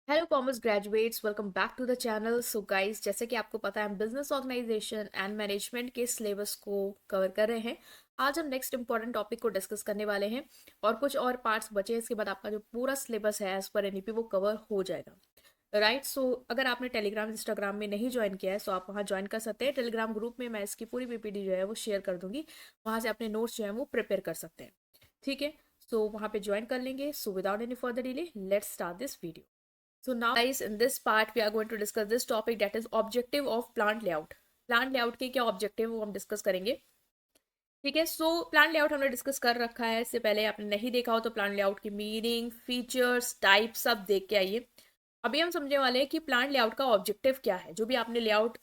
Hello commerce graduates, welcome back to the channel. So guys, जैसे कि आपको पता है हम बिजनेस ऑर्गेनाइजेशन एंड मैनेजमेंट के सिलेबस को कवर कर रहे हैं। आज हम नेक्स्ट इंपॉर्टेंट टॉपिक को डिस्कस करने वाले हैं और कुछ और पार्ट्स बचे हैं। इसके बाद आपका जो पूरा सिलेबस है एज पर एनईपी वो कवर हो जाएगा। राइट, सो अगर आपने टेलीग्राम इंस्टाग्राम में नहीं ज्वाइन किया है तो आप वहाँ ज्वाइन कर सकते हैं। टेलीग्राम ग्रुप में मैं इसकी पूरी पीपीटी जो है वो शेयर कर दूंगी। वहाँ से अपने नोट्स जो है वो प्रिपेयर कर सकते हैं। ठीक है, सो वहाँ पे ज्वाइन कर लेंगे। So without any further delay, let's start this video. So now guys, in this part we are going to discuss this topic, that is objective of plant layout. Plant layout के क्या objective वो हम discuss करेंगे। ठीक है, सो plant layout हमने discuss कर रखा है। इससे पहले आपने नहीं देखा हो तो प्लांट लेआउट की मीनिंग, फीचर्स, टाइप सब देख के आइए। अभी हम समझने वाले हैं कि प्लांट लेआउट का ऑब्जेक्टिव क्या है। जो भी आपने लेआउट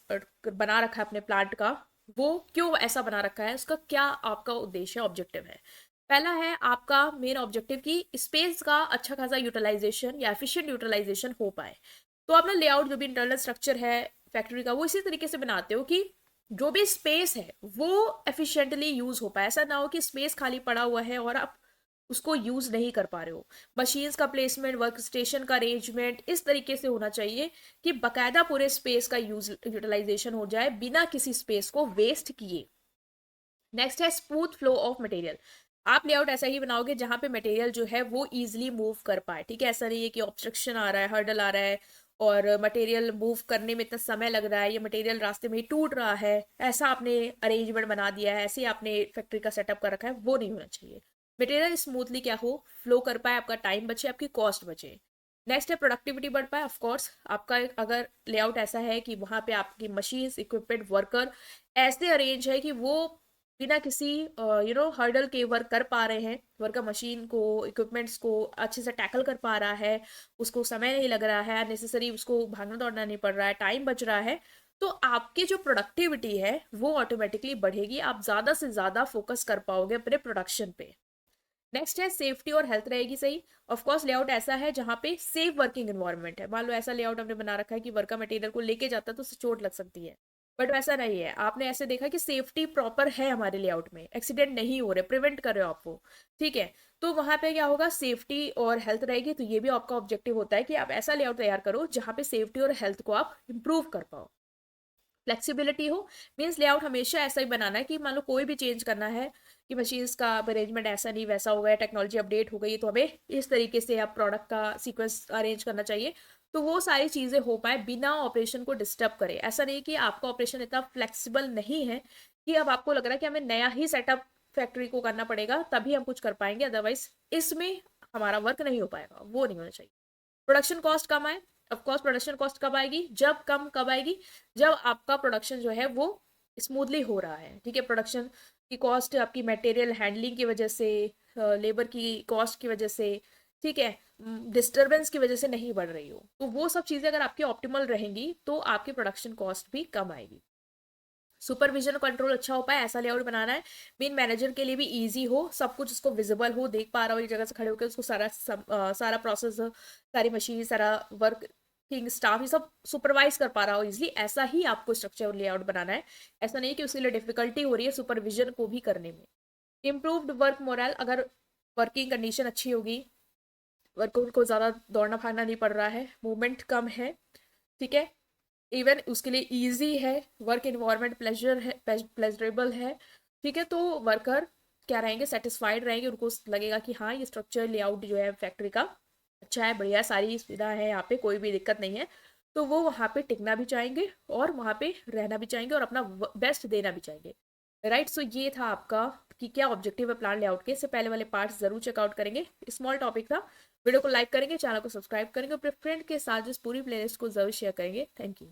बना रखा है अपने प्लांट का, वो क्यों ऐसा बना रखा है, उसका क्या आपका उद्देश्य ऑब्जेक्टिव है। पहला है आपका मेन ऑब्जेक्टिव कि स्पेस का अच्छा खासा यूटिलाइजेशन या एफिशिएंट यूटिलाइजेशन हो पाए। तो अपना लेआउट जो भी इंटरनल स्ट्रक्चर है फैक्ट्री का, वो इसी तरीके से बनाते हो कि जो भी स्पेस है वो एफिशिएंटली यूज हो पाए। ऐसा ना हो कि स्पेस खाली पड़ा हुआ है और आप उसको यूज नहीं कर पा रहे हो। मशीन्स का प्लेसमेंट, वर्क स्टेशन का अरेंजमेंट इस तरीके से होना चाहिए कि बकायदा पूरे स्पेस का यूटिलाइजेशन हो जाए बिना किसी स्पेस को वेस्ट किए। नेक्स्ट है स्मूथ फ्लो ऑफ मटेरियल। आप लेआउट ऐसा ही बनाओगे जहां पे मटेरियल जो है वो इजीली मूव कर पाए। ठीक है, ऐसा नहीं है कि ऑब्स्ट्रक्शन आ रहा है, हर्डल आ रहा है और मटेरियल मूव करने में इतना समय लग रहा है, या मटेरियल रास्ते में ही टूट रहा है। ऐसा आपने अरेंजमेंट बना दिया है, ऐसे ही आपने फैक्ट्री का सेटअप कर रखा है, वो नहीं होना चाहिए। मटेरियल स्मूथली क्या हो, फ्लो कर पाए, आपका टाइम बचे, आपकी कॉस्ट बचे। नेक्स्ट है प्रोडक्टिविटी बढ़ पाए। ऑफकोर्स आपका अगर लेआउट ऐसा है कि वहां पे आपकी मशीन्स, इक्विपमेंट, वर्कर ऐसे अरेंज है कि वो बिना किसी हर्डल के वर्क कर पा रहे हैं, वर्कर मशीन को, इक्विपमेंट्स को अच्छे से टैकल कर पा रहा है, उसको समय नहीं लग रहा है, नेसेसरी उसको भागना दौड़ना नहीं पड़ रहा है, टाइम बच रहा है, तो आपकी जो प्रोडक्टिविटी है वो ऑटोमेटिकली बढ़ेगी। आप ज्यादा से ज्यादा फोकस कर पाओगे अपने प्रोडक्शन पे। नेक्स्ट है सेफ्टी और हेल्थ रहेगी सही। ऑफ कोर्स लेआउट ऐसा है जहां पे सेफ वर्किंग एनवायरनमेंट है। मान लो ऐसा लेआउट हमने बना रखा है कि वर्कर मटेरियल को लेके जाता है तो उससे चोट लग सकती है, बट वैसा नहीं है। आपने ऐसे देखा कि सेफ्टी प्रॉपर है हमारे लेआउट में, एक्सीडेंट नहीं हो रहे, प्रिवेंट कर रहे हो आप वो। ठीक है, तो वहां पे क्या होगा, सेफ्टी और हेल्थ रहेगी। तो ये भी आपका ऑब्जेक्टिव होता है कि आप ऐसा लेआउट तैयार करो जहां पे सेफ्टी और हेल्थ को आप इंप्रूव कर पाओ। फ्लेक्सिबिलिटी हो, मीन्स लेआउट हमेशा ऐसा ही बनाना है कि मान लो कोई भी चेंज करना है कि मशीन्स का अरेंजमेंट ऐसा नहीं वैसा हो गया, टेक्नोलॉजी अपडेट हो गई है, तो हमें इस तरीके से आप प्रोडक्ट का सीक्वेंस अरेंज करना चाहिए। तो वो सारी चीज़ें हो पाए बिना ऑपरेशन को डिस्टर्ब करे। ऐसा नहीं कि आपका ऑपरेशन इतना फ्लेक्सिबल नहीं है कि अब आपको लग रहा है कि हमें नया ही सेटअप फैक्ट्री को करना पड़ेगा तभी हम कुछ कर पाएंगे, अदरवाइज इसमें हमारा वर्क नहीं हो पाएगा। वो नहीं होना चाहिए। प्रोडक्शन कॉस्ट कम आए। ऑफकोर्स प्रोडक्शन कॉस्ट कब आएगी, जब कम कब आएगी, जब आपका प्रोडक्शन जो है वो स्मूथली हो रहा है। ठीक है, प्रोडक्शन की कॉस्ट आपकी मटेरियल हैंडलिंग की वजह से, लेबर की कॉस्ट की वजह से, ठीक है, डिस्टरबेंस की वजह से नहीं बढ़ रही हो, तो वो सब चीज़ें अगर आपकी ऑप्टिमल रहेंगी तो आपकी प्रोडक्शन कॉस्ट भी कम आएगी। सुपरविजन कंट्रोल अच्छा हो पाए, ऐसा लेआउट बनाना है मेन मैनेजर के लिए भी इजी हो, सब कुछ उसको विजिबल हो, देख पा रहा हो एक जगह से खड़े होकर उसको सारा प्रोसेस, सारी मशीन, सारा वर्किंग स्टाफ ये सब सुपरवाइज कर पा रहा हो इजिली। ऐसा ही आपको स्ट्रक्चर लेआउट बनाना है। ऐसा नहीं कि उसके लिए डिफिकल्टी हो रही है सुपरविजन को भी करने में। इम्प्रूव्ड वर्क मोरल, अगर वर्किंग कंडीशन अच्छी होगी, वर्कर को ज़्यादा दौड़ना भागना नहीं पड़ रहा है, मूवमेंट कम है, ठीक है, इवन उसके लिए इजी है, वर्क इन्वायरमेंट प्लेजर है, प्लेजरेबल है, ठीक है, तो वर्कर क्या रहेंगे, सेटिस्फाइड रहेंगे, उनको लगेगा कि हाँ ये स्ट्रक्चर लेआउट जो है फैक्ट्री का अच्छा है, बढ़िया, सारी सुविधा है यहाँ पे, कोई भी दिक्कत नहीं है, तो वो वहाँ पे टिकना भी चाहेंगे और वहाँ पे रहना भी चाहेंगे और अपना बेस्ट देना भी चाहेंगे। राइट, सो ये था आपका कि क्या ऑब्जेक्टिव है प्लान लेआउट के। इससे पहले वाले पार्ट्स जरूर चेकआउट करेंगे, स्मॉल टॉपिक था। वीडियो को लाइक करेंगे, चैनल को सब्सक्राइब करेंगे, अपने फ्रेंड के साथ जिस पूरी प्लेलिस्ट को जरूर शेयर करेंगे। Thank you.